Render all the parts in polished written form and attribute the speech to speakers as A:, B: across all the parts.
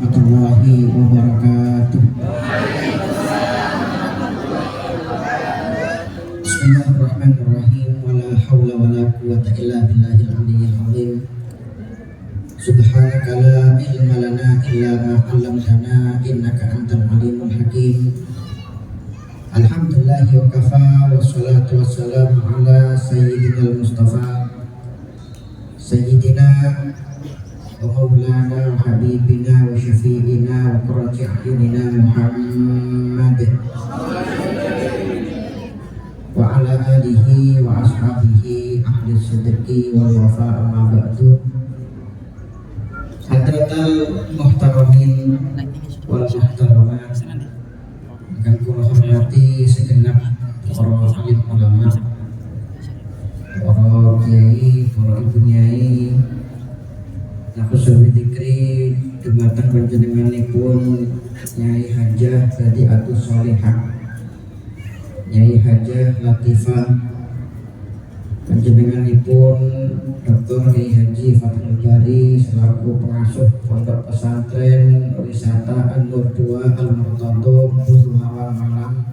A: warahmatullahi wabarakatuh. Bismillahirrahmanirrahim. Wala haula wala quwwata illa billahil aliyyil azim. Subhanaka la ilma lana illa ma 'allamtana innaka antal alimul hakim. Alhamdulillah wa kafa wassalatu wassalamu ala sayyidina Mustafa sayyidina wa maulana wa habibina wa syafi'ina wa qurrati a'yunina Muhammad wa ala alihi wa ashabihi ahli sidqi wal wafa amma ba'du. Hadratal muhtaramin wal muhtaramat, akan kula hormati segenap para alim ulama, para kiai, para ibu nyai, nafsu dzikri dumateng panjenenganipun Nyai Hajah Badiatus Sholihah, Nyai Hajah Latifah, panjenenganipun Dr. Kiai Haji Fathul Bari selaku pengasuh Pondok Pesantren Wisata An-Nur 2 Al-Murtadha Bulu Hawang Malang,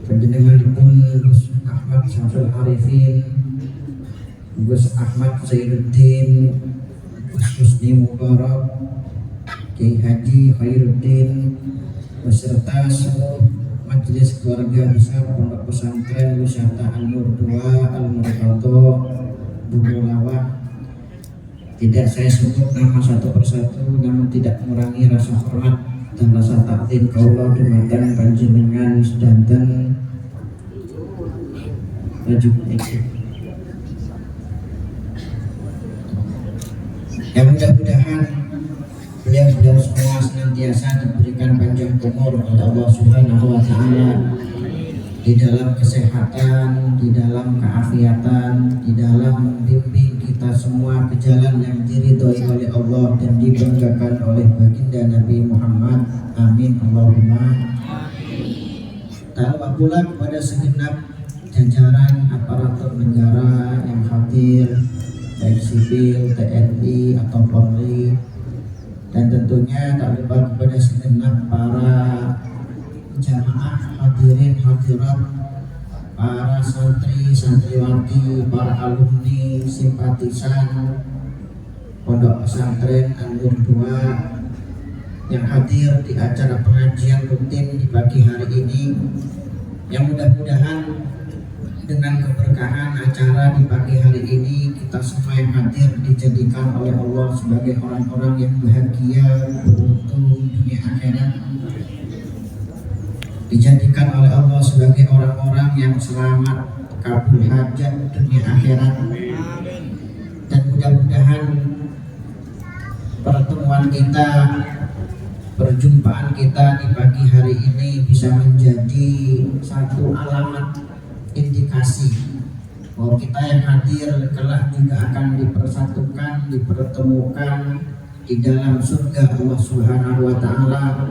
A: panjenenganipun Gus Ahmad Syamsul Arifin, Gus Ahmad Zainuddin, Gus Husni Mubarak, Kiai Haji Khairuddin beserta seluruh Majelis Keluarga Besar Pondok Pesantren Wisata An-Nur 2 Al-Murtadha Bulu Lawang. Tidak saya sebut nama satu persatu, namun tidak mengurangi rasa hormat dan rasa takzim kaula dumateng panjenengan sedanten. Ya, mudah-mudahan beliau semua senantiasa diberikan panjang umur oleh Allah Subhanahu wa Ta'ala, di dalam kesehatan, di dalam keafiatan, di dalam membimbing kita semua ke jalan yang diridhoi oleh Allah dan dibanggakan oleh baginda Nabi Muhammad. Amin Allahumma. Tak lupa pula kepada segenap jajaran aparatur negara yang hadir, baik sipil, TNI atau Polri, dan tentunya tak lupa kepada segenap para jamaah hadirin hadirat, para santri santriwati, para alumni simpatisan Pondok Pesantren An-Nur 2 yang hadir di acara pengajian rutin di pagi hari ini, yang mudah-mudahan dengan keberkahan acara di pagi hari ini kita semua yang hadir dijadikan oleh Allah sebagai orang-orang yang bahagia, beruntung dunia akhirat, dijadikan oleh Allah sebagai orang-orang yang selamat kabul hajat dunia akhirat. Dan mudah-mudahan pertemuan kita, perjumpaan kita di pagi hari ini bisa menjadi satu alamat indikasi bahwa kita yang hadir kelak juga akan dipersatukan, dipertemukan di dalam surga Allah Subhanahu wa Ta'ala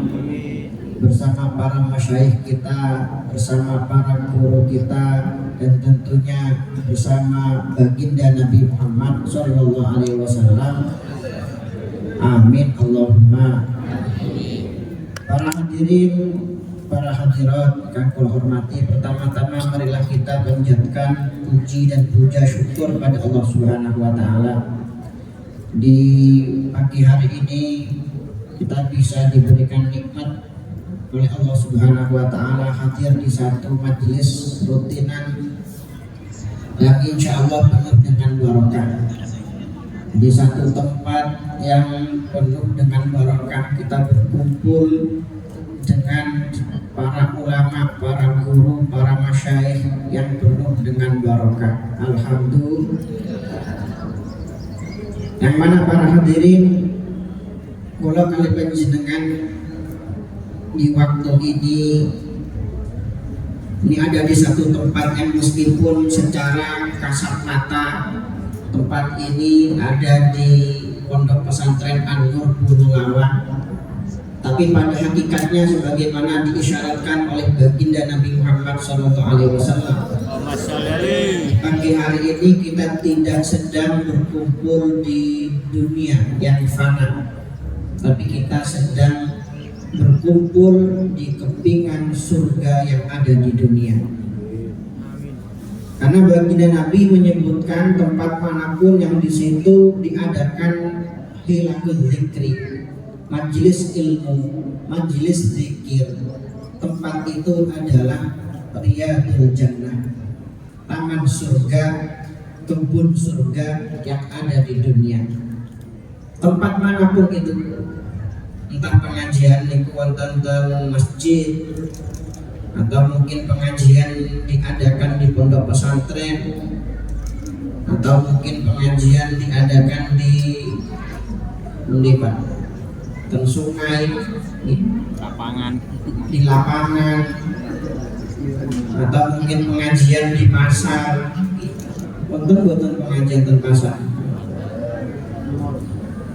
A: bersama para masyayikh kita, bersama para guru kita, dan tentunya bersama baginda Nabi Muhammad sallallahu alaihi wasallam. Amin Allahumma. Para hadirin, para hadirat yang kula hormati, pertama-tama marilah kita panjatkan puji dan puja syukur pada Allah Subhanahu wa Ta'ala. Di pagi hari ini kita bisa diberikan nikmat oleh Allah Subhanahu wa Ta'ala hadir di satu majelis rutinan yang insya Allah penuh dengan barokah, di satu tempat yang penuh dengan barokah. Kita berkumpul dengan para ulama, para guru, para masyayikh yang penuh dengan barokah. Alhamdulillah. Yang mana para hadirin, kula kali panjenengan di waktu ini ada di satu tempat yang meskipun secara kasat mata tempat ini ada di Pondok Pesantren An-Nur Bulu Lawang, tapi pada hakikatnya sebagaimana diisyaratkan oleh baginda Nabi Muhammad SAW, pagi hari ini kita tidak sedang berkumpul di dunia yang fana, tapi kita sedang berkumpul di kepingan surga yang ada di dunia. Karena baginda Nabi menyebutkan tempat manapun yang di situ diadakan hilakul zikri, majelis ilmu, majelis zikir, tempat itu adalah riyadul jannah, taman surga, kebun surga yang ada di dunia. Tempat manapun itu, entah pengajian di wonten masjid, atau mungkin pengajian diadakan di pondok pesantren, atau mungkin pengajian diadakan di sungai, di lapangan, atau mungkin pengajian di pasar. Wonten pengajian di pasar.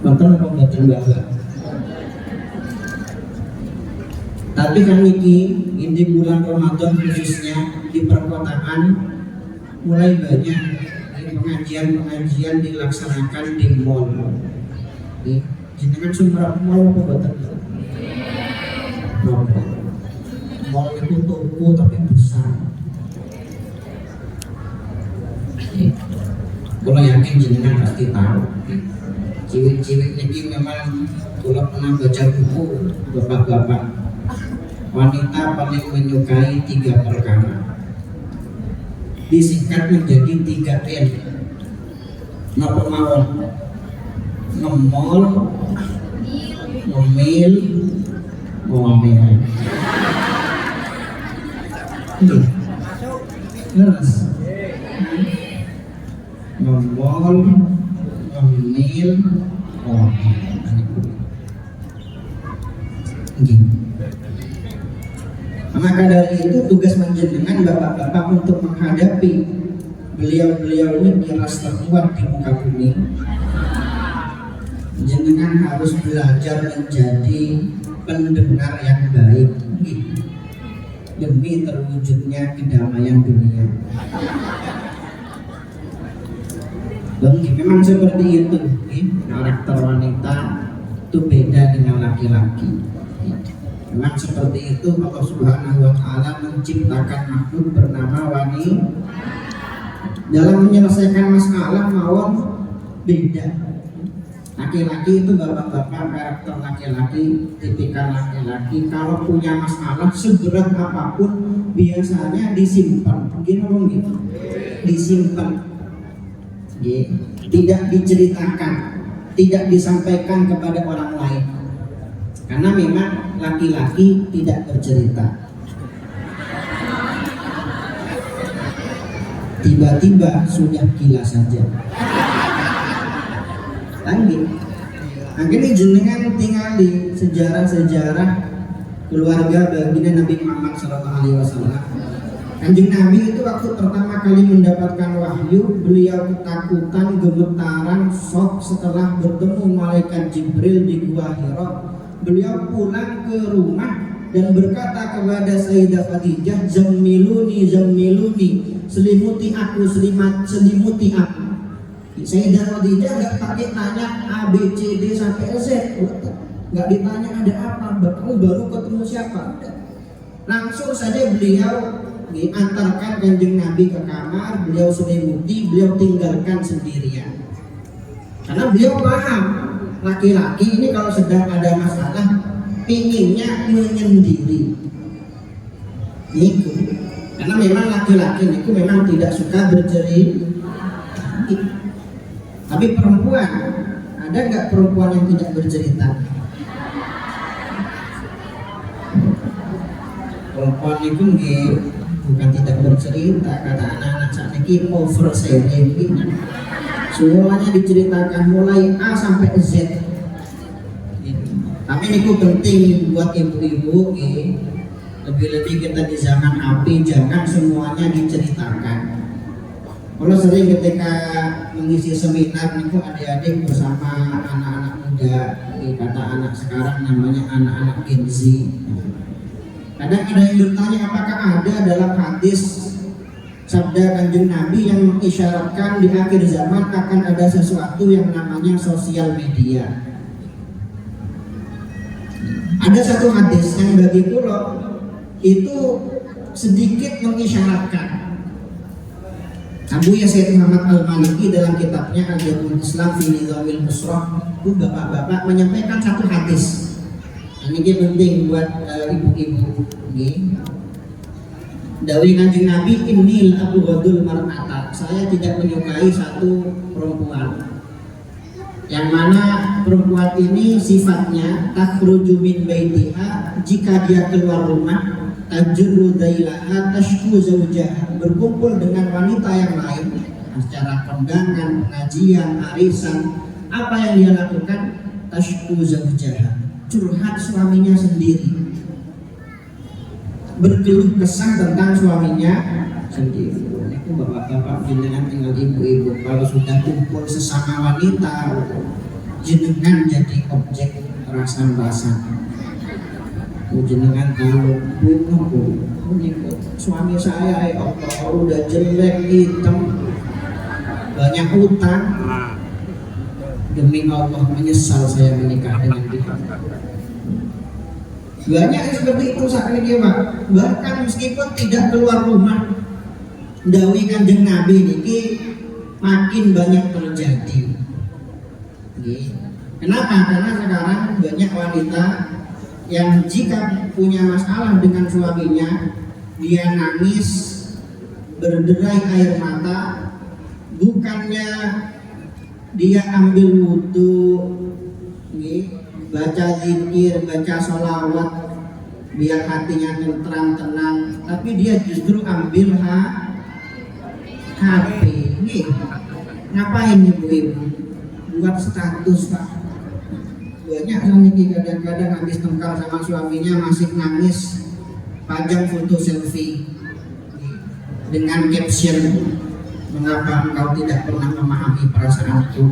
A: Wonten apa mboten Bapak? Tapi kan ini bulan Ramadan khususnya di perkotaan mulai banyak pengajian dilaksanakan di mall. Jenengan sumber mall apa mboten? Mall itu toko tapi besar. Kalau yakin jenengan pasti tahu. Ciwik-ciwik ini memang kalau pernah baca buku bapak-bapak, wanita paling menyukai 3 perkara, disingkat menjadi 3 N. Napa mawon? Ngemol, ngomil, ngomel. Terus ngemol, ngomil, ngomel. Maka dari itu tugas panjenengan bapak-bapak untuk menghadapi beliau-beliau ini keras terkuat di muka bumi. Jenengan harus belajar menjadi pendengar yang baik demi terwujudnya kedamaian dunia. Dan memang seperti itu, karakter wanita itu beda dengan laki-laki. Memang seperti itu Allah Subhanahu wa Ta'ala menciptakan makhluk bernama wanita. Dalam menyelesaikan masalah mawon beda. Laki-laki itu bapak-bapak, karakter laki-laki, tipikal laki-laki kalau punya masalah seberat apapun biasanya disimpan. Gini, disimpan. Tidak diceritakan, tidak disampaikan kepada orang lain. Karena memang laki-laki tidak bercerita. Tiba-tiba sudah gila saja. Akhirnya jenengan tinggal di sejarah-sejarah keluarga baginda Nabi Muhammad SAW. Kanjeng Nabi itu waktu pertama kali mendapatkan wahyu, beliau ketakutan, gemetaran, shock setelah bertemu malaikat Jibril di Gua Hira. Beliau pulang ke rumah dan berkata kepada Sayyidah Khadijah, "Zammiluni, zammiluni, selimuti aku, selimuti aku." Sayyidah Khadijah nggak pakai tanya A, B, C, D sampai Z, nggak ditanya ada apa, kamu baru ketemu siapa, langsung saja beliau diantarkan Kanjeng Nabi ke kamar, beliau selimuti, beliau tinggalkan sendirian. Karena beliau paham laki-laki ini kalau sedang ada masalah pinginnya menyendiri. Itu karena memang laki-laki itu memang tidak suka bercerita. Tapi perempuan, ada nggak perempuan yang tidak bercerita? Perempuan itu bukan tidak bercerita, kata anak-anak saat ini oversharing. Semuanya diceritakan mulai A sampai Z. Tapi ini penting buat ibu-ibu, lebih-lebih kita di zaman HP jangan semuanya diceritakan. Kalau sering ketika mengisi seminar itu adik-adik bersama anak-anak muda, kata anak sekarang namanya anak-anak Gen Z. Kadang ada yang bertanya apakah ada dalam hadis sabda Kanjeng Nabi yang mengisyaratkan di akhir zaman akan ada sesuatu yang namanya sosial media. Ada satu hadis yang bagi kula itu sedikit mengisyaratkan. Abu Yazid Muhammad Al-Maliki dalam kitabnya Al-Jadul Islam fi Nizamil Usrah itu bapak-bapak menyampaikan satu hadis. Ini penting buat ibu-ibu. Dawi Kanjeng Nabi, innil abghadul mar'ata, saya tidak menyukai satu perempuan yang mana perempuan ini sifatnya takhruju min baitiha, jika dia keluar rumah tajurru dailaha tashku zawjaha, berkumpul dengan wanita yang lain secara kondangan, pengajian, arisan, apa yang dia lakukan? Tashku zawjaha, curhat suaminya sendiri, berkeluh kesah tentang suaminya sendiri. Itu bapak-bapak jenengan tinggal ibu-ibu, kalau sudah kumpul sesama wanita jenengan jadi objek rasan-rasan. Jenengan kalau suami saya ya Allah udah jelek, hitam, banyak utang, demi Allah menyesal saya menikah dengan dia. Banyak seperti itu saat ini Pak. Bahkan meskipun tidak keluar rumah, dawi Kanjeng Nabi ini makin banyak terjadi. Kenapa? Karena sekarang banyak wanita yang jika punya masalah dengan suaminya, dia nangis, berderai air mata, bukannya dia ambil wudhu, baca zikir, baca sholawat biar hatinya tentram, tenang, tapi dia justru ambil HP. Ngapain ibu-ibu? Buat status Pak. Banyak nih kadang-kadang habis tengkar sama suaminya masih nangis, pajang foto selfie dengan caption, mengapa engkau tidak pernah memahami perasaanku.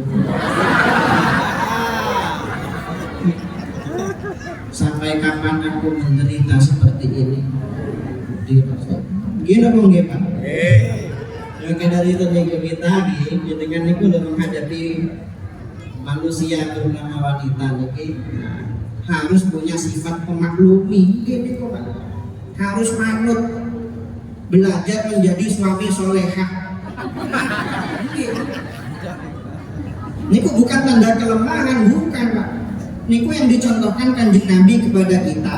A: Sampai kapan aku menderita seperti ini? Gila dong Pak. Maka dari itu kita dengan itu udah menghadapi manusia bernama wanita ini harus punya sifat pemaklumi. Gini kok Pak, harus manut, belajar menjadi suami solehah. Ini bukan tanda kelemahan, bukan Pak. Ini yang dicontohkan Kanjeng Nabi kepada kita.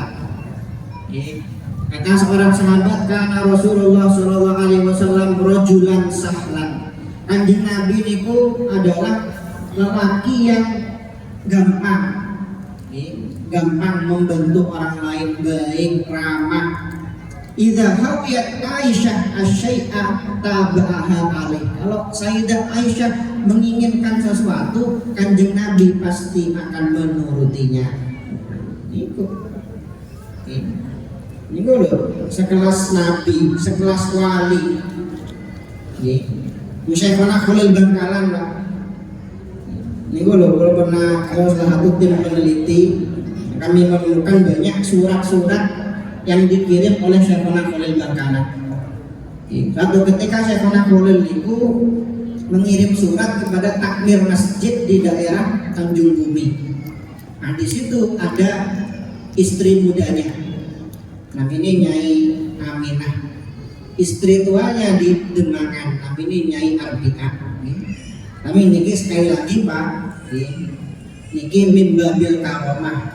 A: Kata seorang sahabat, karena Rasulullah SAW rajulan sahlan. Kanjeng Nabi niku adalah lelaki yang gampang, gampang membantu orang lain, baik, ramah. Idza hawiyat Aisyah asyai'a taba'aha alaih. Kalau Sayyidah Aisyah menginginkan sesuatu, Kanjeng Nabi pasti akan menurutinya. Ini loh, sekelas Nabi, sekelas wali. Musyaifana Khalil Bangkalan Pak. Ini loh, kalau salah satu tim peneliti, kami menemukan banyak surat-surat yang dikirim oleh Syekhona Khalil Bangkalan. Suatu ketika Syekhona Khalil itu mengirim surat kepada takmir masjid di daerah Tanjung Bumi. Nah di situ ada istri mudanya, nah ini Nyai Aminah. Istri tuanya di Demangan, nah ini Nyai Arbi'ah. Tapi ini sekali lagi Pak, ini mimbabil karomah.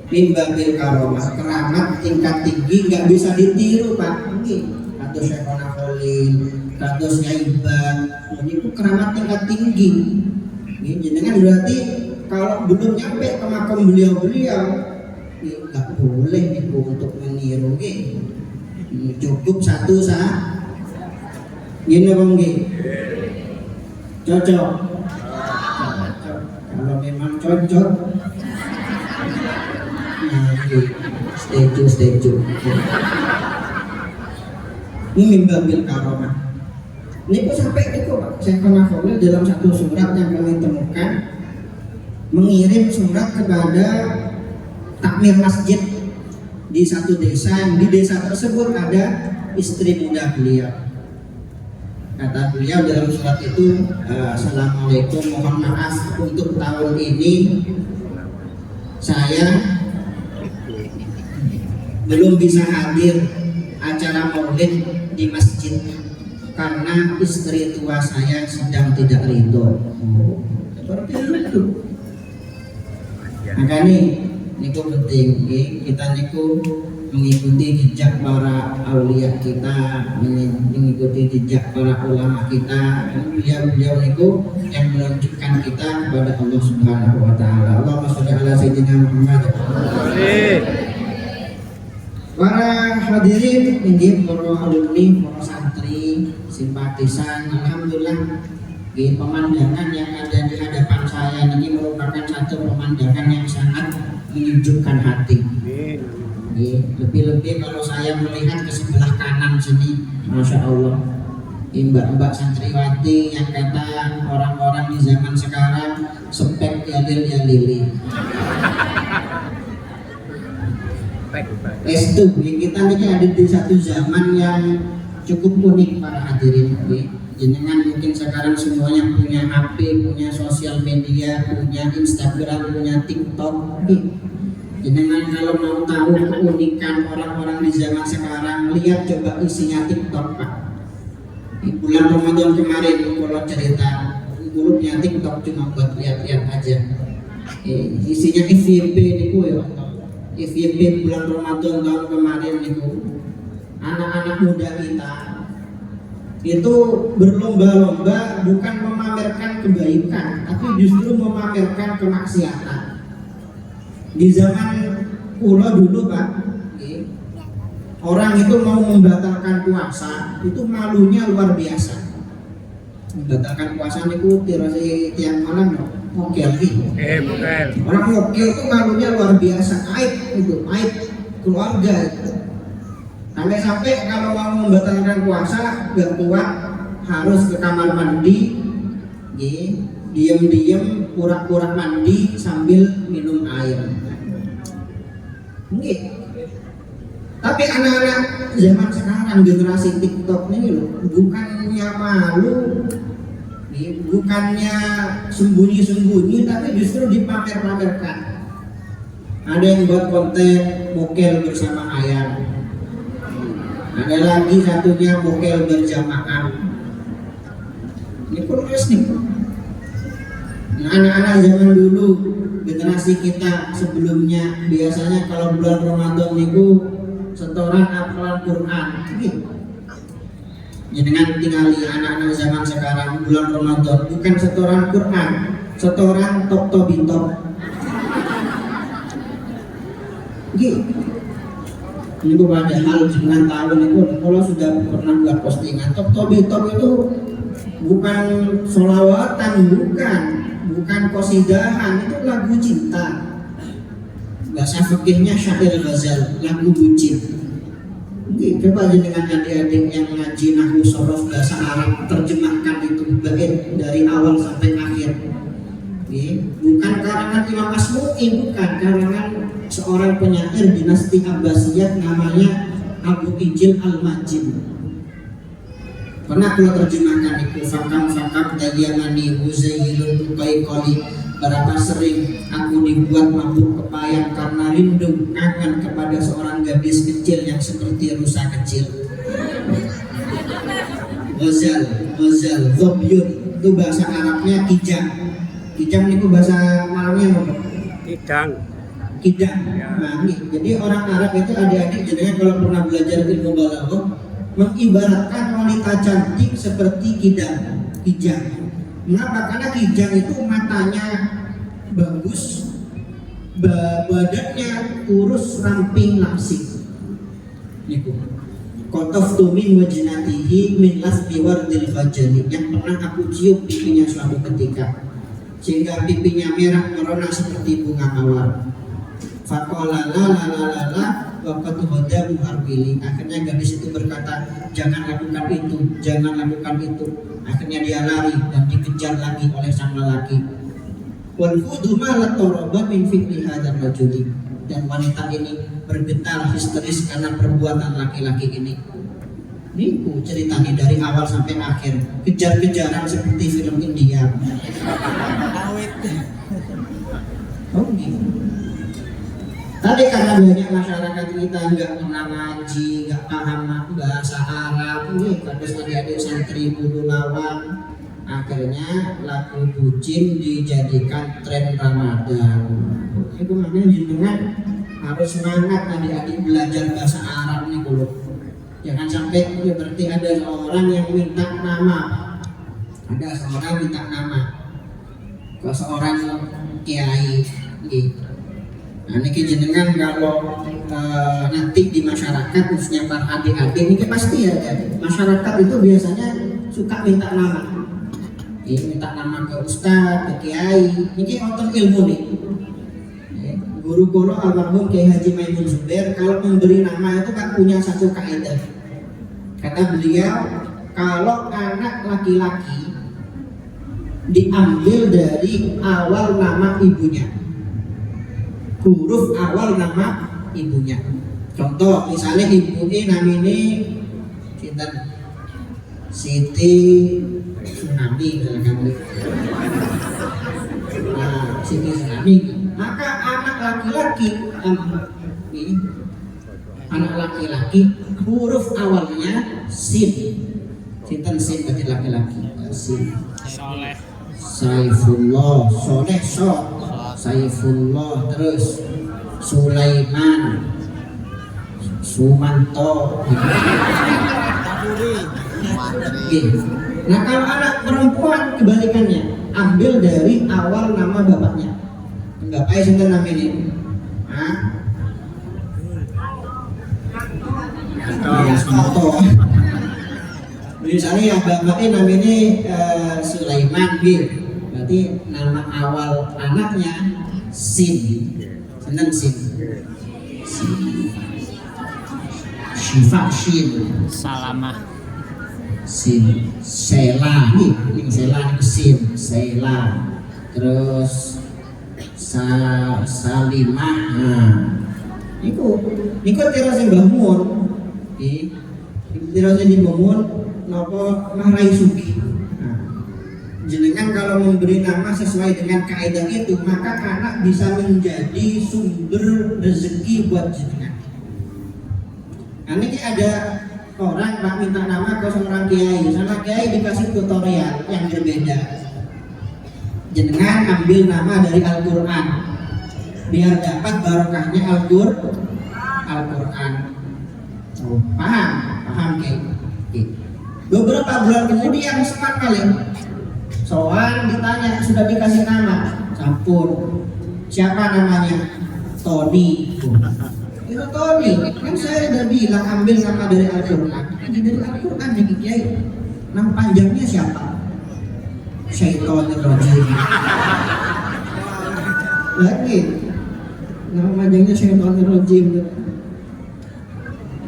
A: Mimbabil karomah, keramat tingkat tinggi, nggak bisa ditiru Pak. Kados Syekhona Khalil, kados Nyai Ibad, ini itu keramat tingkat tinggi. Jenengan berarti kalau belum nyampe ke makam beliau-beliau, nggak boleh itu untuk meniru. Cukup satu sah. Gini bang, cocok. Kalau memang cocok. Setuju. Ini mimbabil karomah. Ini kok sampai itu Pak. Syekhona Khalil dalam satu surat yang kami temukan mengirim surat kepada takmir masjid di satu desa. Di desa tersebut ada istri muda beliau. Kata beliau dalam surat itu, Assalamualaikum, mohon maaf untuk tahun ini saya belum bisa hadir acara maulid di masjid karena istri tua saya sedang tidak ridho. Seperti itu. Makanya niku penting, kita niku mengikuti jejak para aulia kita, mengikuti jejak para ulama kita. Beliau niku yang menunjukkan kita kepada Allah Subhanahu wa taala. Allahumma sholli ala sayyidina Muhammad. Para hadirin, ini para alumni, para santri, simpatisan, alhamdulillah pemandangan yang ada di hadapan saya ini merupakan satu pemandangan yang sangat menyejukkan hati. Lebih-lebih kalau saya melihat ke sebelah kanan sini, masya Allah, mbak-mbak santriwati yang kata orang-orang di zaman sekarang spek ya lili. Itu kita ini ada di satu zaman yang cukup unik para hadirin. Jenengan mungkin sekarang semuanya punya HP, punya sosial media, punya Instagram, punya TikTok. Jenengan kalau mau tahu keunikan orang-orang di zaman sekarang, lihat coba isinya TikTok, Pak. Di bulan Ramadan kemarin kalau cerita, grupnya TikTok cuma buat lihat-lihat aja. Isinya FYP niku ya. FYP bulan Ramadan tahun kemarin niku. Anak-anak muda kita itu berlomba-lomba bukan memamerkan kebaikan, tapi justru memamerkan kemaksiatan. Di zaman kuno dulu, Pak, orang itu mau membatalkan puasa itu malunya luar biasa. Membatalkan puasa itu tirasi tiang malam loh, mokel gitu. Orang mokel itu malunya luar biasa, aib keluarga itu. Sampai kalau mau membatalkan puasa gak kuat harus ke kamar mandi, diam-diam pura-pura mandi sambil minum air. Tapi anak-anak zaman sekarang generasi TikTok ini loh, bukannya malu, bukannya sembunyi-sembunyi, tapi justru dipamer-pamerkan. Ada yang buat konten mokel bersama ayam. Ada lagi satunya mokel berjamaah. Ini progres nih. Nah, anak-anak zaman dulu, generasi kita sebelumnya, biasanya kalau bulan Ramadan itu setoran hafalan Quran. Jangan tinggali anak-anak zaman sekarang bulan Ramadan bukan setoran Quran, setoran tok-tobitop. Ini padahal dengan tahun itu kalau sudah pernah buat postingan tok-tobitop itu bukan sholawatan, bukan qasidahan, itu lagu cinta. Bahasa fikihnya syair ghazal, lagu bucin. Coba aja dengan adik-adik yang ngaji nahwu sorof bahasa Arab, terjemahkan itu bait dari awal sampai akhir. Bukan karangan Imam Asmu'i, bukan karangan seorang penyair dinasti Abbasiyah namanya Abu Ijil Al-Majid. Pernah kalau terjemahkan itu fakam dayamani huzailun uqaiqali, berapa sering aku dibuat mabuk kepayang karena rindu kangen kepada seorang gadis kecil yang seperti rusa kecil. Ghazal, Zobyun itu bahasa Arabnya kijang. Kijang itu bahasa Malaynya apa? Kidang. Nah, jadi orang Arab itu adik-adik jadinya kalau pernah belajar ilmu balaghah mengibaratkan wanita cantik seperti kijang. Mengapa? Karena kijang itu matanya bagus, badannya kurus, ramping, langsing. Niku. Qataftu min wajnatihi min lasbi wardil fajali, yang pernah aku cium pipinya suatu ketika, sehingga pipinya merah merona seperti bunga mawar. Faqala la waqad hadamu arbili. Akhirnya gadis itu berkata, jangan lakukan itu. Akhirnya dia lari dan dikejar lagi oleh sang lelaki. Wal fudu malat tarabat min fitni hadzal rajuli, dan wanita ini bergetar histeris karena perbuatan laki-laki ini. Niku ceritanya dari awal sampai akhir, kejar-kejaran seperti film India. Oh gitu. Tadi karena banyak masyarakat kita nggak pernah ngaji, nggak paham bahasa Arab, nih kadang adik-adik santri kudu lawang, akhirnya lagu bucin dijadikan tren Ramadan. Itu makanya jenengan harus semangat adik-adik belajar bahasa Arab nih dulu. Jangan sampai berarti ada seorang yang minta nama, ada seorang minta nama ke seorang kiai gitu. Nah, ini jenengan kalau nanti di masyarakat khususnya para adik-adik ini pasti ya, masyarakat itu biasanya suka minta nama. Minta nama ke ustadz, ke kiai, ini otot ilmu nih. Guru kono almarhum Kiai Haji Maimun Zubair kalau memberi nama itu kan punya satu kaidah. Kata beliau, kalau anak laki-laki diambil dari awal nama ibunya, huruf awal nama ibunya. Contoh misalnya ibu ini namanya Siti Tsunami misalkan. Nah, Siti Tsunami. Maka anak laki-laki huruf awalnya sin. Sinten sin berarti laki-laki. Sin.
B: Soleh.
A: Saifullah, Soleh Saifullah, terus Sulaiman, Sumanto. Nah kalau anak perempuan kebalikannya, ambil dari awal nama bapaknya. Bapaknya sinten namanya? Sumanto. Misalnya ya bapaknya namanya Sulaiman gitu. Berarti nama awal anaknya Sin. Senang Sin. Syifa Shin.
B: Salamah.
A: Sin. Sela nih, Sela ini Sin. Sela. Terus Salimah. Nah, niku terus yang bangun. Terus yang dibangun napa Mahrai Suki. Jenengan kalau memberi nama sesuai dengan kaidah itu, maka anak bisa menjadi sumber rezeki buat jenengan. Nah, ini ada orang Pak minta nama ke seorang kiai, sama kiai dikasih tutorial yang berbeda. Jenengan ambil nama dari Al-Quran, biar dapat barokahnya Al-Quran. Oh, paham kiai. Beberapa bulan kemudian sempat kali soal ditanya sudah dikasih nama, sampun. Siapa namanya? Tony. Itu Tony. Kan saya udah bilang ambil nama dari Al-Quran. Dari Al-Quran nih kiai. Nama panjangnya siapa? Syaitonir Rajim. Lagi. Nama panjangnya Syaitonir Rajim.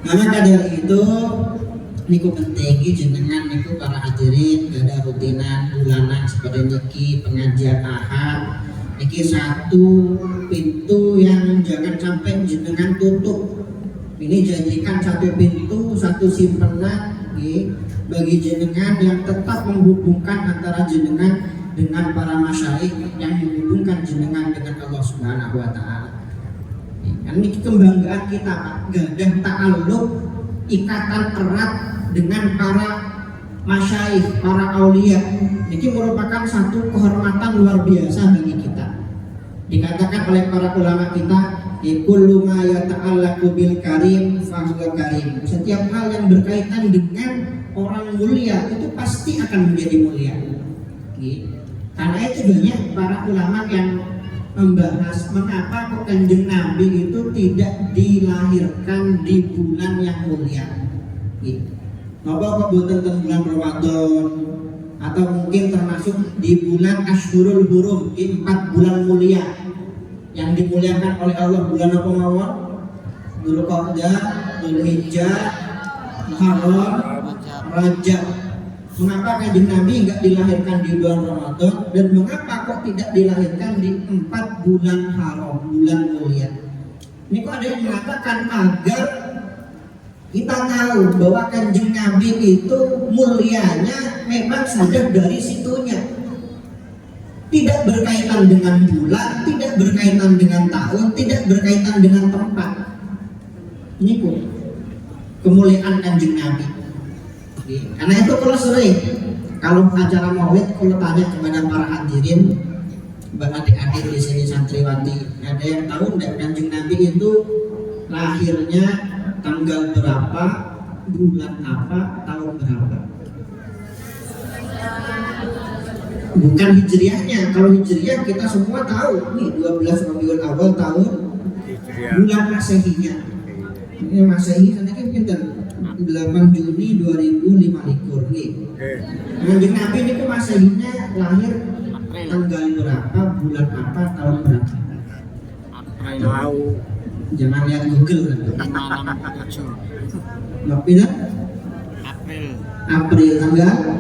A: Maka dari itu niku penting jenengan niku para hadirin ada rutinan bulanan seperti niki pengajian ahad niki satu pintu yang jangan sampai jenengan tutup. Ini jadikan satu pintu, satu simpenan bagi jenengan yang tetap menghubungkan antara jenengan dengan para masyayikh, yang menghubungkan jenengan dengan Allah Subhanahu wa taala. Ini kebanggaan kita Pak, gadah ta'alluq, ikatan erat dengan para masyayikh, para aulia. Ini merupakan satu kehormatan luar biasa bagi kita. Dikatakan oleh para ulama kita, kullu ma yata'allaqu bil karim fahuwa karim. Setiap hal yang berkaitan dengan orang mulia itu pasti akan menjadi mulia. Karena itu banyak para ulama yang membahas mengapa kok Kanjeng Nabi itu tidak dilahirkan di bulan yang mulia. Napa kok boten teng bulan Ramadan atau mungkin termasuk di bulan Ashhurul Hurum, 4 bulan mulia yang dimuliakan oleh Allah. Bulan apa mawon? Dzulqa'dah, Dzulhijjah, Muharram, Rajab. Mengapa Kanjeng Nabi enggak dilahirkan di bulan Ramadan, dan mengapa kok tidak dilahirkan di 4 bulan haram, bulan mulia? Ini kok ada yang mengatakan agar kita tahu bahwa Kanjeng Nabi itu mulianya memang sudah dari situnya. Tidak berkaitan dengan bulan, tidak berkaitan dengan tahun, tidak berkaitan dengan tempat. Ini kok kemuliaan Kanjeng Nabi. Karena itu kalau sering, kalau acara maulid, kalau tanya kepada para hadirin, adik-adik di sini santriwati, ada yang tahu enggak Kanjeng Nabi itu lahirnya tanggal berapa, bulan apa, tahun berapa? Bukan hijriahnya. Kalau hijriah kita semua tahu nih 12 Rabiul Awal tahun bulan Masehinya. Ini Masehi sana kan kita 8 Juni 2005 nih. Kanjeng Nabi ini ke Masehinya lahir tanggal berapa, bulan apa, tahun berapa?
B: Tahu.
A: Jangan lihat Google kan.
B: 567.
A: Berapa? April tanggal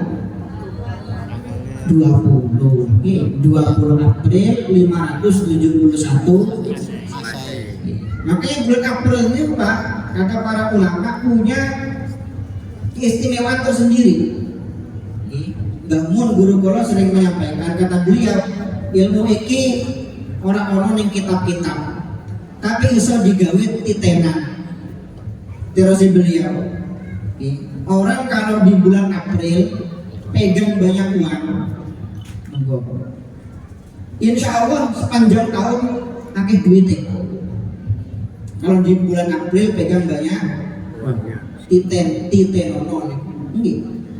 A: 20. 20 April 571. Makanya bulan April ini Pak, kata para ulama punya keistimewaan tersendiri. Namun guru kula sering menyampaikan, kata beliau, ilmu iki orang-orang yang kitab-kitab, tapi bisa digawe titenan. Terus beliau, orang kalau di bulan April pegang banyak uang, insya Allah sepanjang tahun akeh duitnya. Kalau di bulan April pegang banyak titen ono.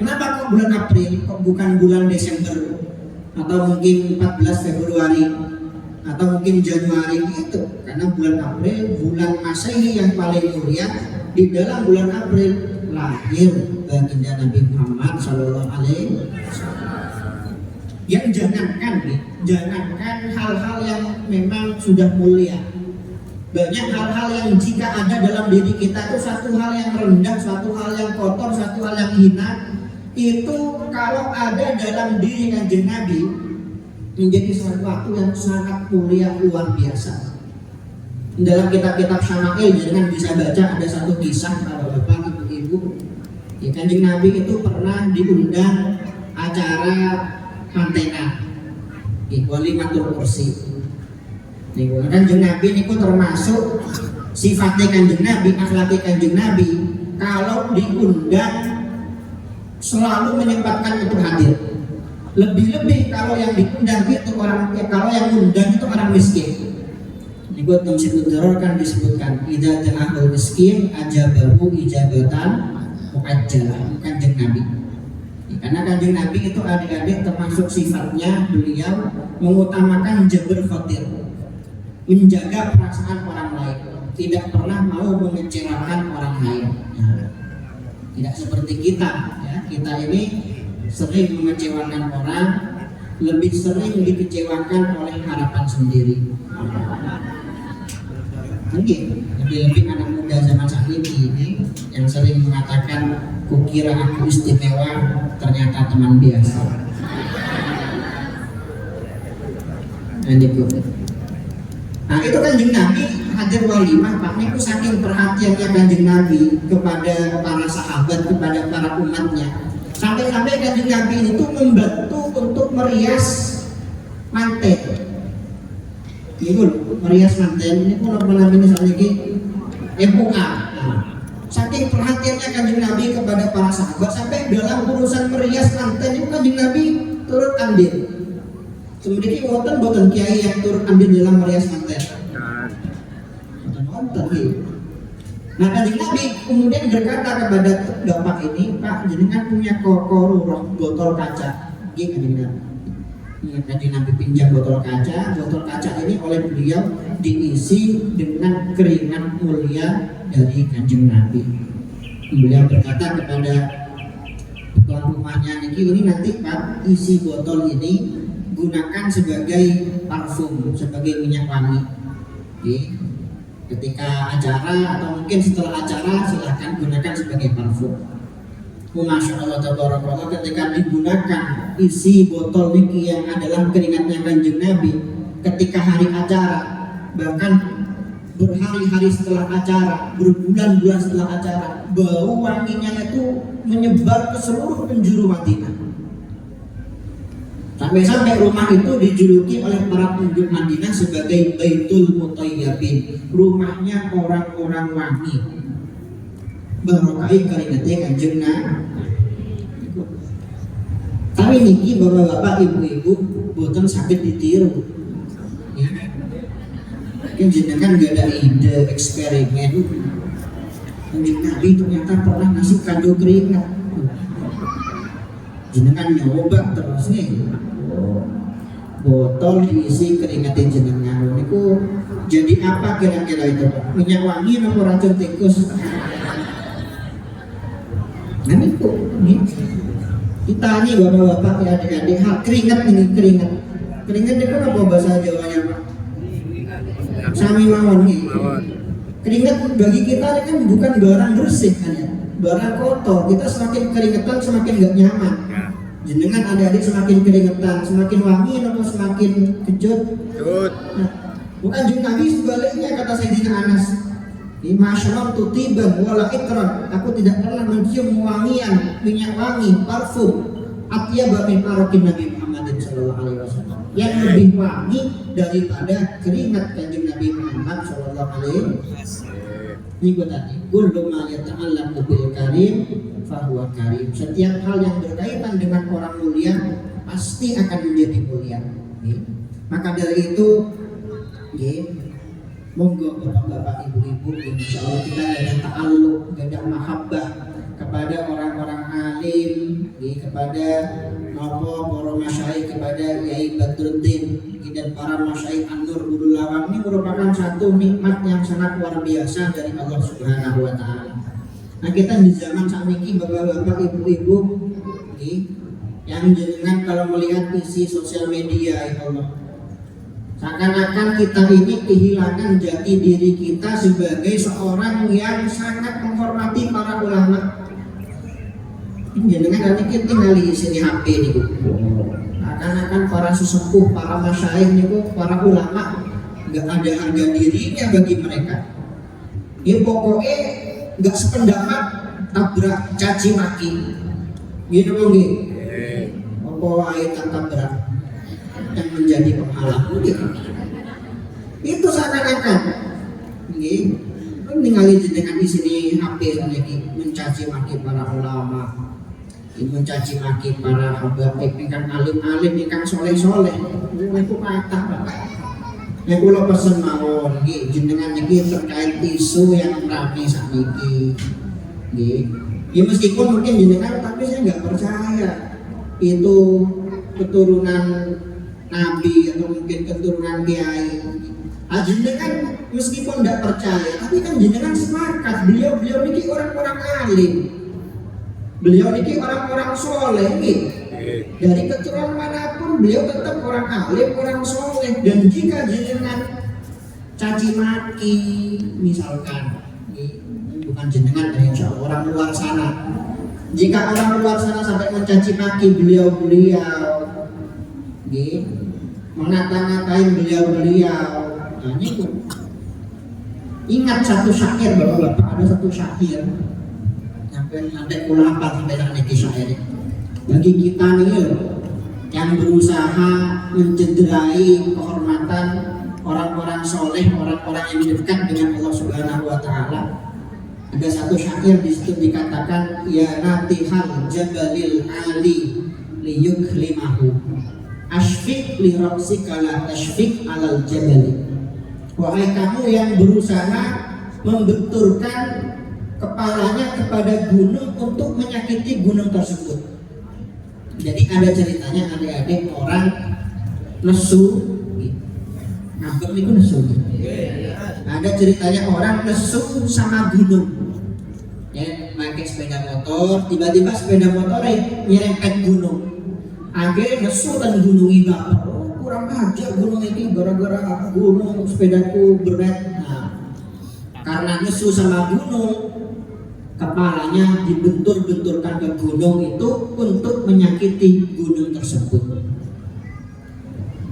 A: Kenapa kok bulan April, kok bukan bulan Desember atau mungkin 14 Februari atau mungkin Januari itu? Karena bulan April bulan Masehi yang paling mulia. Di dalam bulan April lahir baginda Nabi Muhammad Sallallahu Alaihi Wasallam. Yang jangankan hal-hal yang memang sudah mulia, banyak hal-hal yang jika ada dalam diri kita itu satu hal yang rendah, satu hal yang kotor, satu hal yang hina, itu kalau ada dalam diri Kanjeng Nabi menjadi sesuatu yang sangat mulia, luar biasa. Dalam kitab-kitab Syama'il jangan bisa baca, ada satu kisah kalau bapak ibu-ibu, ya Kanjeng Nabi itu pernah diundang acara mantengan di Walimatul Kursi. Kanjeng Nabi ini termasuk sifatnya Kanjeng Nabi, akhlaknya Kanjeng Nabi, kalau diundang selalu menyempatkan untuk hadir. Lebih-lebih kalau yang diundang itu orang, kalau yang undang itu orang miskin. Ini buat Tamsyidur kan disebutkan, idza ja'ahul miskin ajabahu ijabatan muajjalah. Kanjeng Nabi. Karena Kanjeng Nabi itu adik-adik termasuk sifatnya beliau mengutamakan jabr khatir, menjaga perasaan orang lain, tidak pernah mau mengecewakan orang lain. Tidak seperti kita, ya. Kita ini sering mengecewakan orang, lebih sering dikecewakan oleh harapan sendiri. Lebih-lebih anak muda zaman saat ini yang sering mengatakan kukira aku istimewa, ternyata teman biasa. Nah itu Kanjeng Nabi hadir walimah Pak, itu saking perhatiannya Kanjeng Nabi kepada para sahabat, kepada para umatnya, sampai-sampai Kanjeng Nabi itu membantu untuk merias manten. Ini merias manten, ini pun apa namanya misalnya MUA. Saking perhatiannya Kanjeng Nabi kepada para sahabat, sampai dalam urusan merias manten itu Kanjeng Nabi turut andil. Sebenarnya boten kiai yang turut andil dalam merias manten. Nah Kanjeng Nabi kemudian berkata kepada bapak ini, Pak, jenengan punya kokoruroh botol kaca. Kanjeng Nabi. Kanjeng Nabi pinjam botol kaca ini oleh beliau diisi dengan keringat mulia dari Kanjeng Nabi. Beliau berkata kepada tuan rumahnya, ini nanti Pak, isi botol ini gunakan sebagai parfum, sebagai minyak wangi. Ketika acara atau mungkin setelah acara silahkan gunakan sebagai parfum. Masya Allah tabarakallah, ketika digunakan isi botol niki yang adalah keringatnya Kanjeng Nabi ketika hari acara, bahkan berhari-hari setelah acara, berbulan-bulan setelah acara, bau wanginya itu menyebar ke seluruh penjuru Madinah. Sampai rumah itu dijuluki oleh para penduduk Madinah sebagai Baitul Mutayyabin, rumahnya orang-orang wangi. Barokai keringatnya Kanjeng Nabi. Tapi niki bapak-bapak, ibu-ibu, boten sakit ditiru. Ya. Mungkin jenengan gak ada ide eksperimen. Kanjeng Nabi ternyata pernah ngasih kado keringat. Jenengan nyoba terus nih. Botol diisi keringatin jenengan. Niku jadi apa kira-kira itu? Minyak wangi atau racun tikus? Nah niku nih. Kita nih bapak-bapak ya adik-adik, keringat ini keringat. Keringat itu apa bahasa Jawanya Pak? Sami mawon nih. Keringat bagi kita kan bukan barang bersih kan ya, barang kotor. Kita semakin keringetan semakin gak nyaman. Jenengan adik-adik semakin keringetan, semakin wangi atau semakin kecut? Nah, bukan juga Nabi sebaliknya kata Sayyidina Anas. Masyaallah tutiban wala ikram. Aku tidak pernah mencium wangian, minyak wangi, parfum atyaba min arakin Nabi Muhammad sallallahu alaihi wasallam. Yang lebih wangi daripada keringat Kanjeng Nabi Muhammad sallallahu alaihi wasallam. Ini tadi, kullu ma yata'allaqu bil karim fahuwa karim. Setiap hal yang berkaitan dengan orang mulia pasti akan menjadi mulia. Maka dari itu, monggo bapak-bapak, ibu-ibu, insyaallah kita ada ta'alluq, ada mahabbah kepada orang-orang alim, kepada para masyayikh, kepada Yai Badruddin dan para masyayikh An-Nur Guru Lawang. Ini merupakan satu nikmat yang sangat luar biasa dari Allah Subhanahu wa taala. Nah, kita di zaman saat ini bapak-bapak, ibu-ibu, yang jenengan kalau melihat isi sosial media, ya Allah, seakan-akan kita ini kehilangan jati diri kita sebagai seorang yang sangat menghormati para ulama. Jenengan nanti kita tinggal di sini HP nih, seakan-akan para sesepuh, para masyayikh nih, para ulama nggak ada harga dirinya bagi mereka. Ya pokoknya nggak sependapat, tabrak, caci maki, gitu loh nih. Pokoknya tabrak yang menjadi penghalang gitu. Itu seakan-akan ninggalin jenengan di sini HP lagi mencaci maki para ulama, mencaci maki para habaib, kan alim-alim, kan soleh-soleh. Itu kata ya kula pesen mawon jenengan iki terkait isu yang rame saat ini. Ya meskipun mungkin jenengan, tapi saya nggak percaya itu keturunan Nabi atau mungkin keturunan kiai. Jenengan meskipun tidak percaya, tapi kan jenengan sepakat beliau ini orang-orang alim, beliau ini orang-orang soleh. Dari keturunan manapun beliau tetap orang alim, orang soleh. Dan jika jenengan caci maki, misalkan, bukan jenengan, insya Allah orang luar sana, jika orang luar sana sampai mencaci maki beliau, mengata-ngatain beliau, nah itu. Ingat satu syair bapak-bapak, ada satu syair sampai kula hafal sampai saat ini syair. Bagi kita nih yang berusaha mencederai kehormatan orang-orang soleh, orang-orang yang dekat dengan Allah Subhanahu wa taala, ada satu syair di situ dikatakan, ya natihal jabalil ali liyuklimahu asfiq li raksika la tashfiq alal jabali. Wahai kamu yang berusaha membenturkan kepalanya kepada gunung untuk menyakiti gunung tersebut. Jadi ada ceritanya, adik-adik, orang nesu, ngambek itu nesu. Ada ceritanya orang nesu sama gunung. Ya, pakai sepeda motor, tiba-tiba sepeda motornya nyerempet gunung. Akhirnya nesu dan gunung itu. Kurang aja gunung ini, gara-gara gunung sepedaku berat. Nah, karena nesu sama gunung, kepalanya dibentur-benturkan ke gunung itu untuk menyakiti gunung tersebut.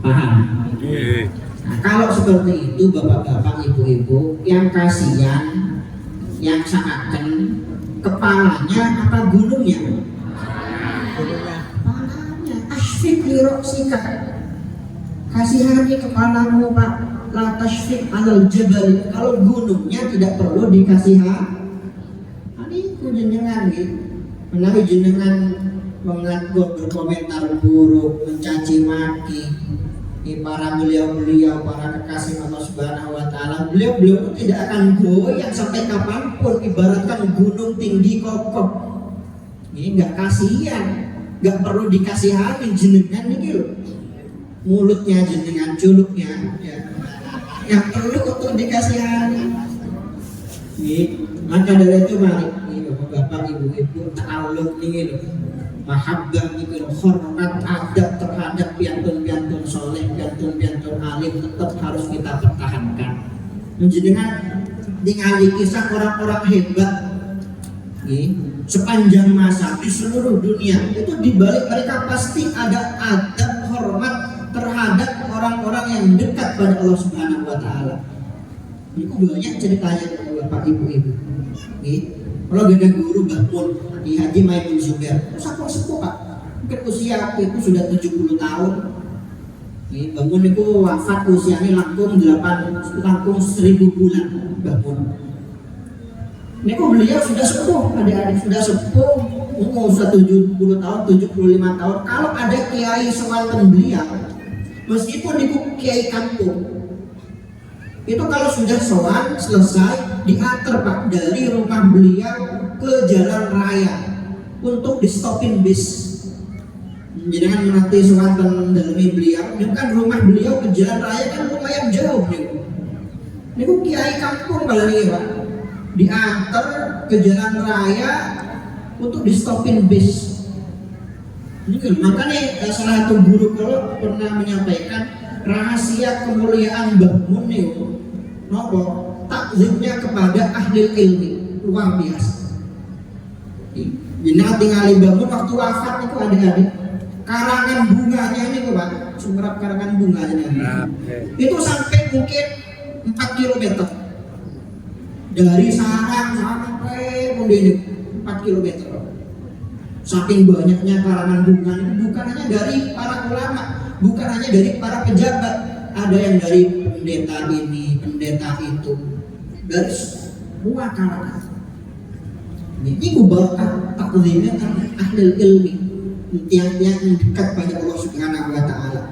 A: Paham? Nah, kalau seperti itu bapak-bapak, ibu-ibu, yang kasihan, yang sangatkan, kepalanya apa gunungnya? Kepalanya. Ashfiq li ra'sika, kasihani kepalamu Pak. La tashfiq alal jabal, kalau gunungnya tidak perlu dikasihani. Ini ku jenengan gitu, menawi jenengan mengatur berkomentar buruk, mencaci maki para beliau-beliau, para kekasih Allah Subhanahu wa taala, beliau-beliau itu tidak akan goyang sampai kapanpun, ibaratkan gunung tinggi kokoh. Ini nggak kasihan, nggak perlu dikasihani jenengan nih loh. Mulutnya jenengan, culuknya ya. Yang perlu untuk dikasihani. Maka dari itu mari Bapak Ibu-ibu ta'alluq nih loh. Mahabbah gitu, hormat adab terhadap piantun-piantun soleh, piantun-piantun alim tetap harus kita pertahankan. Menjadikan ningali kisah orang-orang hebat sepanjang masa di seluruh dunia, itu dibalik mereka pasti ada adab hormat terhadap orang-orang yang dekat pada Allah Subhanahu wa taala. Itu banyak ceritanya Bapak Ibu-ibu. Kalau ada guru Mbah Mun di Haji Maimun Zubair, sepuh Pak, mungkin usia itu sudah 70 tahun. Mbah Mun itu wafat usianya langkung 1000 bulan. Mbah Mun ini kok beliau sudah sepuh, adik-adik sudah sepuh, umur 70 tahun, 75 tahun. Kalau ada kiai sewanten beliau, meskipun itu kiai kampung, itu kalau sudah sowan selesai diantar Pak dari rumah beliau ke jalan raya untuk di stopin bis. Jangan nanti sewaktu dalami beliau, ini kan rumah beliau ke jalan raya kan lumayan jauh nih. Ini kok kiai kampung kali Pak, diantar ke jalan raya untuk di stopin bis. Ini kan makanya salah satu guru kalau pernah menyampaikan rahasia kemuliaan Mbah Mun itu nopo takzimnya kepada ahli ilmi luar biasa. Jenengan tinggali Mbah Mun waktu wafat itu adik-adik, karangan bunganya ini kok Pak, sumerap karangan bunganya ini. Itu sampai mungkin 4 km dari sarang sampai Pondok 4 km. Saking banyaknya karangan bunga itu bukan hanya dari para ulama, bukan hanya dari para pejabat, ada yang dari pendeta ini, pendeta itu, dari semua kalangan. Ini kubarkan takzimnya kan ahli ilmi, yang dekat pada Allah Subhanahu wa taala.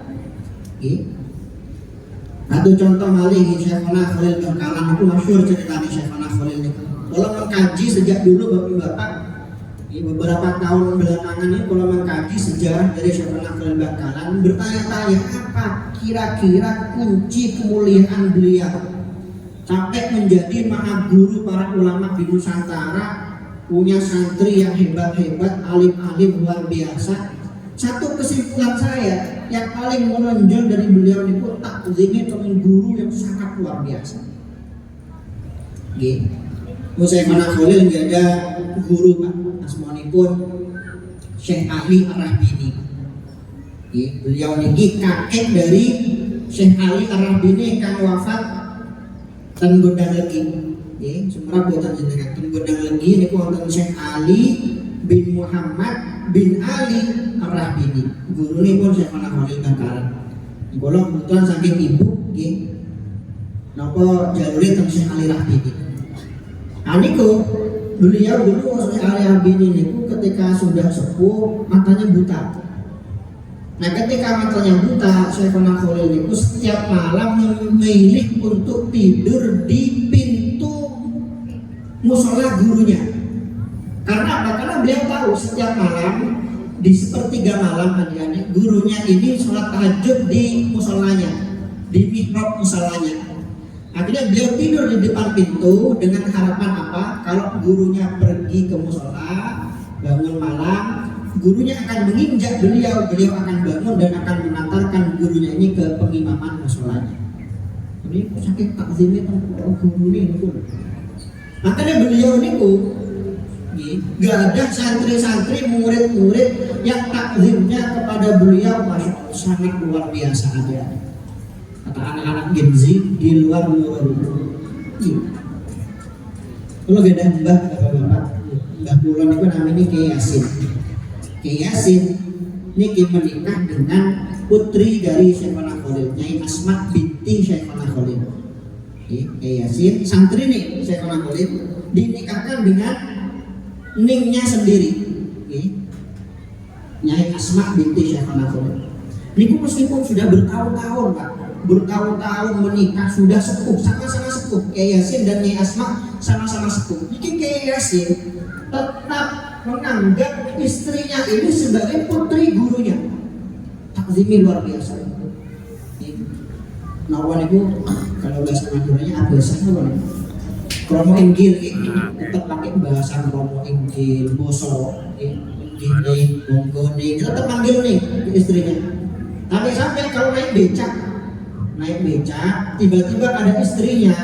A: Satu contoh malih Syekhona Khalil Bangkalan itu masyhur ceritanya Syekhona Khalil ini. Kalau mengkaji sejak dulu Bapak, beberapa tahun belakangan ini kalau mengkaji sejarah dari Syekhona Khalil Bangkalan, bertanya-tanya apa kira-kira kunci kemuliaan beliau sampai menjadi maha guru para ulama di Nusantara, punya santri yang hebat-hebat, alim-alim luar biasa. Satu kesimpulan saya yang paling menonjol dari beliau itu takzimnya teman guru yang sangat luar biasa. Syekhona Khalil nggak ada guru Pak, asmanipun Syekh Ali Ar-Rahbini. Beliau ini kakek dari Syekh Ali Ar-Rahbini yang wafat dan Gondang Legi. Semerap buatan jenengan dan Gondang Legi ini wonten Syekh Ali bin Muhammad bin Ali Ar-Rahbini. Guru ini pun Syekhona Khalil Bangkalan. Kalau kebetulan saking ibu, napa jalure teng Syekh Ali Ar-Rahbini. Aniku beliau dulu Syekh Ali Ar-Rahbini niku ketika sudah sepuh matanya buta. Nah ketika matanya buta, Syekhona Khalil niku setiap malam memilih untuk tidur di pintu musola gurunya. Karena apa? Karena beliau tahu setiap malam di sepertiga malam adik-adik gurunya ini sholat tahajud di musolanya, di mihrab musolanya. Akhirnya beliau tidur di depan pintu dengan harapan apa? Kalau gurunya pergi ke musola bangun malam, gurunya akan menginjak beliau akan bangun dan akan mengantarkan gurunya ini ke pengimaman musolanya. Ini sakit takzimnya guru ini. Makanya beliau ini gak ada santri-santri, murid-murid yang takzimnya kepada beliau Masya Allah sangat luar biasa aja. Kata anak-anak Gen Z di luar Nurul. Kalau gak ada Mbah Bapak, Mbah Kulon itu namanya Kiai Yasin. Kiai Yasin niki menikah dengan putri dari Syekhona Khalil, Nyai Asma binti Syekhona Khalil. Kiai Yasin santri nih Syekhona Khalil dinikahkan dengan ningnya sendiri. Nyai Asma binti Syekhona Khalil. Niku meskipun sudah bertahun-tahun Pak, bertahun-tahun menikah, sudah sepuh, sama-sama sepuh. Kiai Yasin dan Nyai Asma sama-sama sepuh. Niki Kiai Yasin tetap menganggap istrinya ini sebagai putri gurunya. Takzimnya luar biasa. Nawan itu kalau bahasa Maduranya abasa nawan. Kromo Inggil tetap pakai bahasa Kromo Inggil, boso, Inggil, Monggone, tetap panggil nih istrinya. Sampai kalau naik becak, tiba-tiba ada istrinya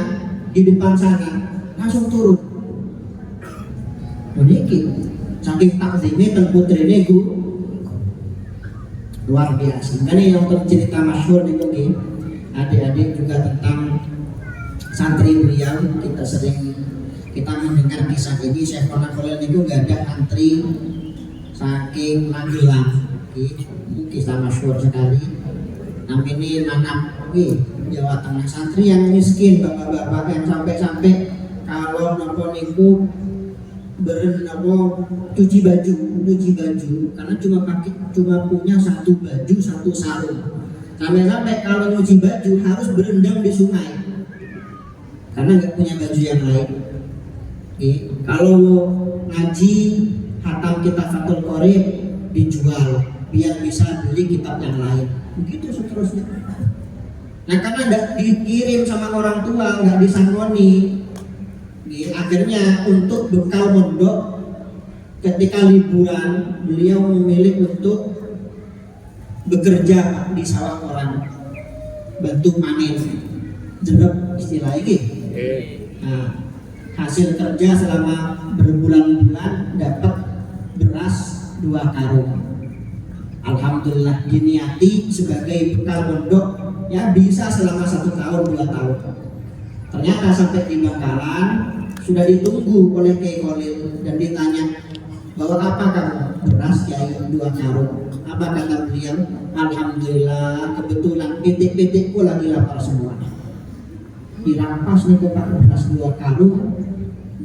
A: di depan sana, langsung turun. Begitu. Saking takzimnya dan putrinya itu luar biasa. Karena yang cerita masyhur itu adik-adik juga tentang santri beliau, kita mendengar kisah ini. Syekhona Khalil itu gak ada santri saking Magelang. Kisah masyhur sekali. Namanya ini Nanap Jawa Tengah, santri yang miskin, bapak-bapak yang sampai kalau nopo niku cuci baju karena cuma punya satu baju, satu sarung. Sampai kalau nyuci baju harus berendam di sungai karena nggak punya baju yang lain. Kalau ngaji hatam kitab Fathul Qorib dijual biar bisa beli kitab yang lain, begitu seterusnya. Nah karena nggak dikirim sama orang tua, nggak disangoni, akhirnya untuk bekal mondok ketika liburan beliau memilih untuk bekerja di sawah orang, bantu panen, jerep istilah ini. Nah, hasil kerja selama berbulan-bulan dapat beras 2 karung. Alhamdulillah diniati sebagai bekal mondok ya bisa selama 1 tahun 2 tahun. Ternyata sampai di Bangkalan sudah ditunggu oleh Kiai Khalil dan ditanya bahwa apa kamu? Beras Kiai 2 karung. Apa kata beliau? Alhamdulillah kebetulan pitik-pitikku lagi lapar semua. Dirampas nih Pak beras 2 karung,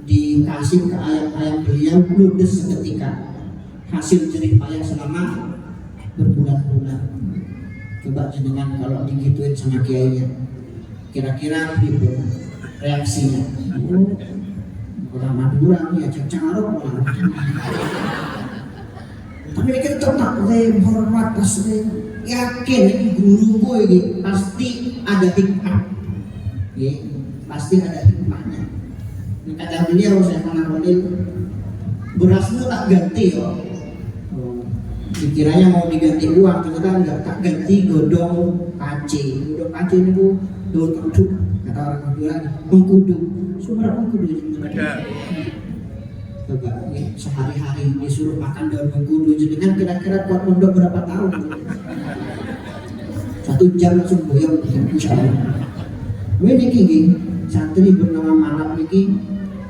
A: dikasih ke ayam-ayam beliau ludes seketika. Hasil jerih payah selama berbulan-bulan. Coba jenengan kalau digituin sama kiainya, kira-kira begitu reaksinya. Orang Madura ya cengcarok orang. Tapi ini kita tetap hormat pasti yakin guruku ini pasti ada hikmah. Pasti ada hikmahnya. Kata beliau Syekhona Khalil, berasmu tak ganti yo. Dikiranya mau diganti uang, ternyata enggak, tak ganti godong paci. Godong paci ini bu daun kudu, kata orang Madura, mengkudu. Sumber mengkudu ada. Coba sehari-hari disuruh makan daun mengkudu, jenengan kira-kira kuat mondok berapa tahun? 1 jam langsung boyong, insya Allah. Ini kiki santri bernama Manap niki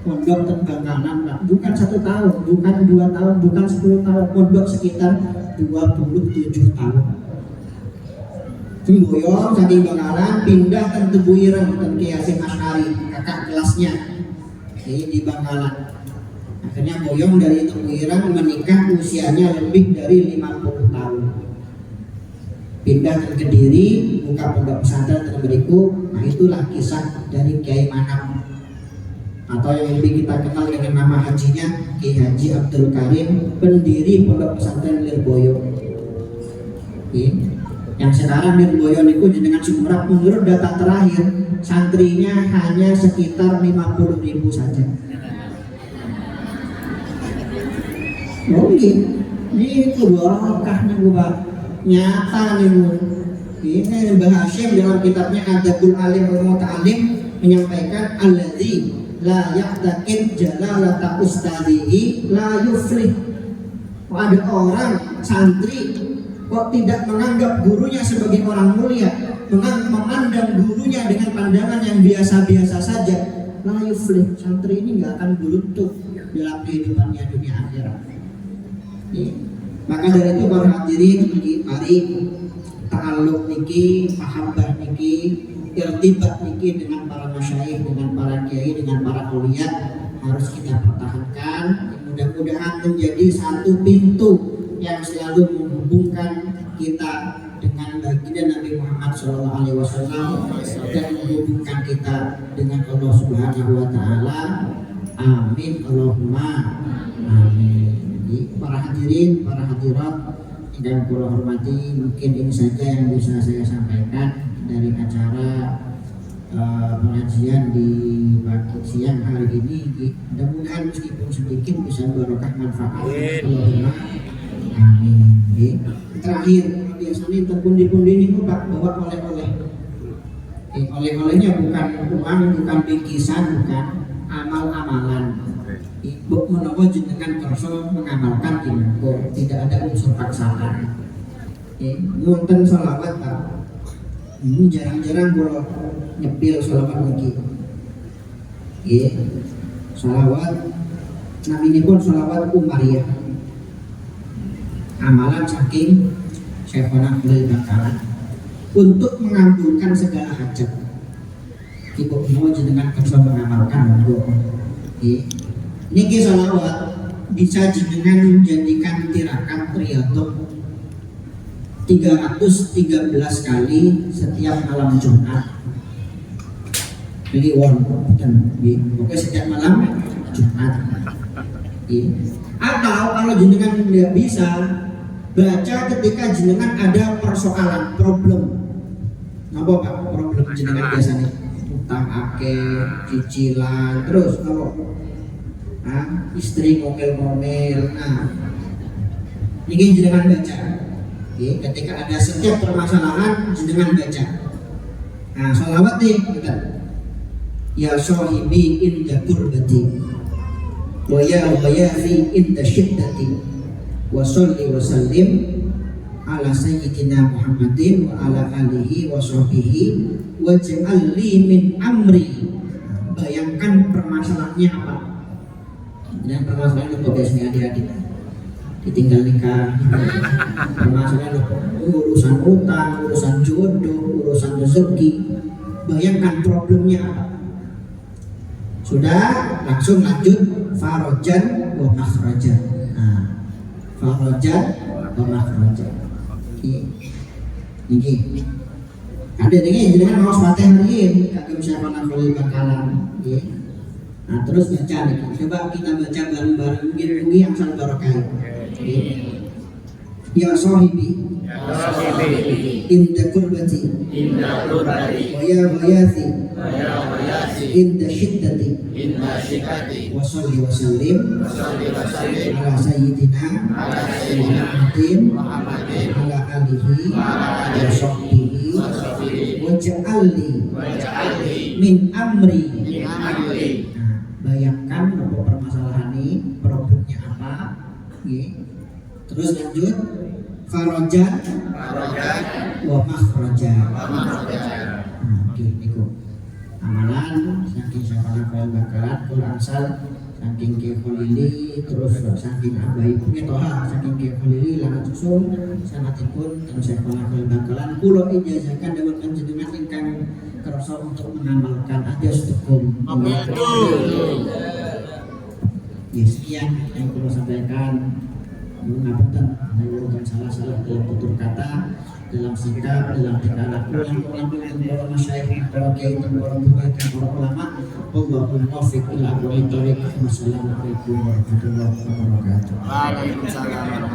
A: mondok Bangkalan, bukan 1 tahun, bukan 2 tahun, bukan 10 tahun, mondok sekitar 27 tahun. Boyong saking Bangkalan pindah ke Tebu Ireng dan Kiai Hasyim Asy'ari, kakak kelasnya di Bangkalan. Akhirnya boyong dari Tebu Ireng menikah usianya lebih dari 50 tahun. Pindah ke Kediri, buka pondok pesantren berikut. Nah itulah kisah dari Kiai Manap, atau yang lebih kita kenal dengan nama hajinya Kiai Haji Abdul Karim, pendiri pondok pesantren Lirboyo. Yang sekarang Lirboyo itu dengan Sumerap, menurut data terakhir santrinya hanya sekitar 50.000 saja. Mungkin ini barokah nih Pak, nyata nih Bu. Ini Mbah Hasyim dalam kitabnya Adabul Alim wal Muta'allim menyampaikan alladzi la yaqtaqid jalalata ustadihi la yuflih. Ada orang santri kok tidak menganggap gurunya sebagai orang mulia, memandang gurunya dengan pandangan yang biasa-biasa saja, la yuflih. Santri ini nggak akan beruntung dalam kehidupannya dunia akhirat. Maka dari itu para hadirin, mari ta'alluq niki, mahabbah niki, irtibat niki dengan para masyayikh, dengan para kiai, dengan para aulia harus kita pertahankan. Mudah-mudahan menjadi satu pintu yang selalu menghubungkan kita dengan baginda Nabi Muhammad SAW dan menghubungkan kita dengan Allah Subhanahu Wa Taala. Amin Allahumma amin. Jadi, para hadirin, para hadirat yang kula hormati, mungkin ini saja yang bisa saya sampaikan dari acara pengajian di pagi siang hari ini. Mudah-mudahan meskipun sedikit bisa barokah manfaat. Allahumma amin. Terakhir, biasanya terpundi-pundi ini Pak bawa oleh-oleh. Oleh-olehnya bukan uang, bukan bingkisan, bukan amal-amalan. Ibu menawa jenengan kerso mengamalkan ilmu, tidak ada unsur paksaan. Nonton sholawat Pak. Ini jarang-jarang kalau nyepil sholawat lagi. Sholawat, nah ini pun sholawat umariyah. Amalan saking Syekhona Khalil Bakalan untuk mengabulkan segala hajat. Ibu mau jenengan kerso mengamalkan monggo. Niki sholawat bisa jenengan menjadikan tirakat riyadhah 313 kali setiap malam Jumat. Kliwon, oke, setiap malam Jumat. Atau kalau jenengan tidak bisa baca ketika jenengan ada persoalan, problem. Apa Pak? Problem jenengan biasanya utang akeh, cicilan, terus kalau istri ngomel-ngomel. Nah, ini jenengan baca. Ketika ada setiap permasalahan jenengan baca. Nah, sholawat nih, kita. Ya sahibi inda kurbati, wa ya wayafi inda syiddati, wa sholli wa sallim ala sayyidina Muhammadin wa ala alihi wa sahbihi wa ja'alli min amri. Bayangkan permasalahannya apa? Dan permasalahan itu biasanya adik-adik ditinggal nikah, permasalahan urusan utang, urusan jodoh, urusan rezeki. Bayangkan problemnya apa? Sudah, langsung lanjut farajan wa makhrajan. Nah, farajan wa makhrajan. Ini ada dengan jenengan mau Fatihah ini kagem Syekhona Khalil Bakalan. Nah, terus baca nih. Coba kita baca bareng-bareng mungkin yang sangat barokah. Ya sahibi, inda kurbati, wa ya ghayathi, inda syiddati, wa sholli wa sallim ala sayyidina Muhammadin ala alihi wa sahbihi wa ja'alli min amri. Bayangkan bahwa permasalahan ini problemnya apa, terus lanjut farajan wa makhrajan. Niku amalan saking Syekhona Khalil Bakalan Quran sal saking Kiai Khalili, terus saking abah ibunya toha saking Kiai Khalili langat susul sanatipun terus Syekhona Khalil Bakalan kula ijazakan dewan panjenengan ingkang kerasa untuk mengamalkan aja setukum. Ya, sekian yang perlu sampaikan. Mengapunten melakukan salah-salah dalam tutur kata, dalam sikap, dalam tingkah laku yang kurang para masyayikh, para kiai, para bukai, para ulama. Wallahul muwaffiq ila aqwamit thoriq. Wassalamualaikum warahmatullahi wabarakatuh.
B: Waalaikumsalam.